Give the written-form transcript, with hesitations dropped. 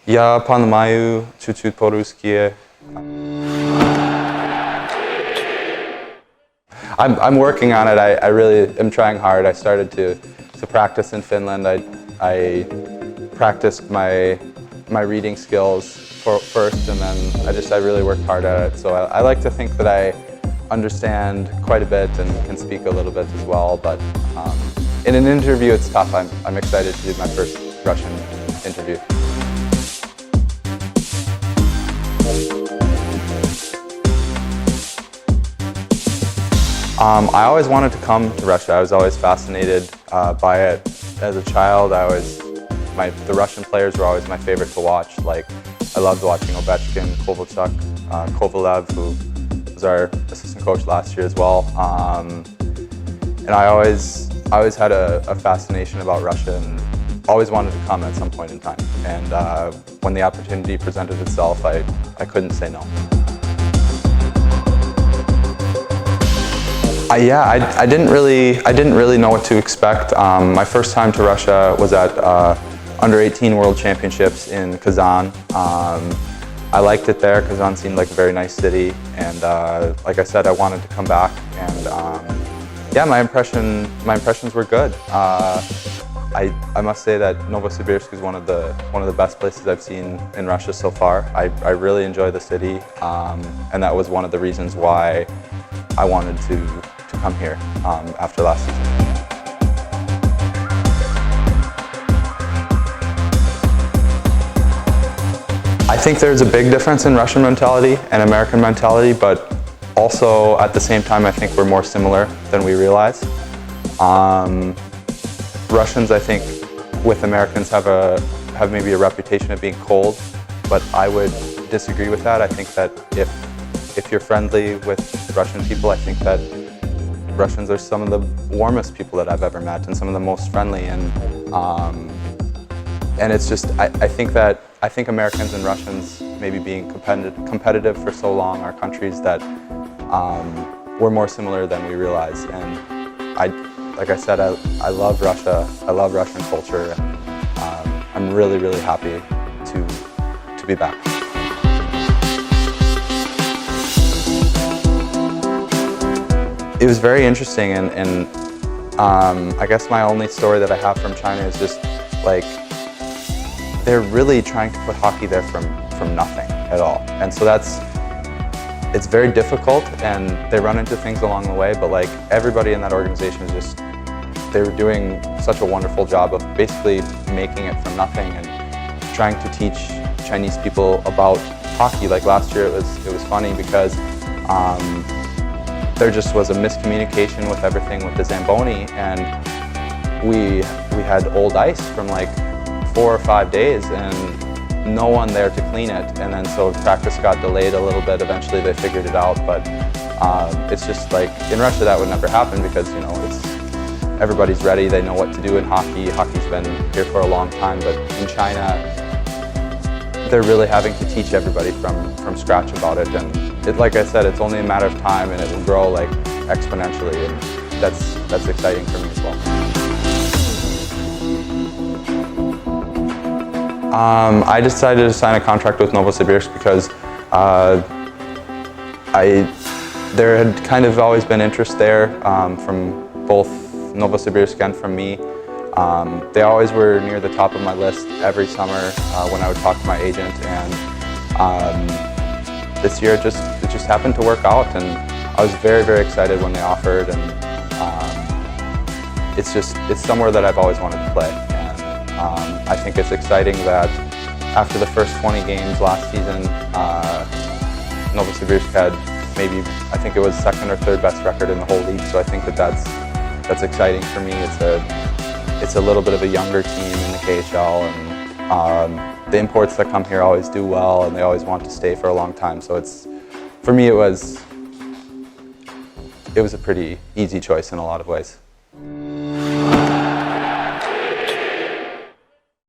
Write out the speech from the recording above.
Я понимаю чуть-чуть по-русски. I'm working on it. I really am trying hard. I started to practice in Finland. I practiced my reading skills first, and then I really worked hard at it. So I like to think that I understand quite a bit and can speak a little bit as well. But in an interview, it's tough. I'm excited to do my first Russian interview. I always wanted to come to Russia. I was always fascinated by it as a child. The Russian players were always my favorite to watch. Like, I loved watching Ovechkin, Kovalchuk, Kovalev, who was our assistant coach last year as well. And I always had a fascination about Russia and always wanted to come at some point in time. And when the opportunity presented itself, I couldn't say no. I didn't really know what to expect. My first time to Russia was at under-18 World Championships in Kazan. I liked it there. Kazan seemed like a very nice city, and like I said, I wanted to come back. And yeah, my impressions were good. I must say that Novosibirsk is one of the best places I've seen in Russia so far. I really enjoy the city, and that was one of the reasons why I wanted to come here after last season. I think there's a big difference in Russian mentality and American mentality, but also at the same time I think we're more similar than we realize. Russians, I think, with Americans have maybe a reputation of being cold, but I would disagree with that. I think that if you're friendly with Russian people, I think that Russians are some of the warmest people that I've ever met and some of the most friendly. And it's just, I think Americans and Russians, maybe being competitive for so long, are countries that we're more similar than we realize. And like I said, I love Russia. I love Russian culture, and I'm really, really happy to be back. It was very interesting, and I guess my only story that I have from China is just like they're really trying to put hockey there from nothing at all, and so it's very difficult, and they run into things along the way. But like everybody in that organization is just they're doing such a wonderful job of basically making it from nothing and trying to teach Chinese people about hockey. Like last year, it was funny because. There just was a miscommunication with everything with the Zamboni, and we had old ice from like 4 or 5 days and no one there to clean it, and then so practice got delayed a little bit. Eventually they figured it out, but it's just like in Russia that would never happen because everybody's ready, they know what to do in hockey. Hockey's been here for a long time, but in China they're really having to teach everybody from scratch about it, and like I said, it's only a matter of time and it will grow like exponentially, and that's exciting for me as well. I decided to sign a contract with Novosibirsk because there had kind of always been interest there from both Novosibirsk and from me. They always were near the top of my list every summer when I would talk to my agent, and this year it just happened to work out, and I was very, very excited when they offered, and it's somewhere that I've always wanted to play, and I think it's exciting that after the first 20 games last season, Novosibirsk had maybe, I think it was second or third best record in the whole league, so I think that's exciting for me. It's a little bit of a younger team in the KHL, and the imports that come here always do well, and they always want to stay for a long time. So for me, it was a pretty easy choice in a lot of ways.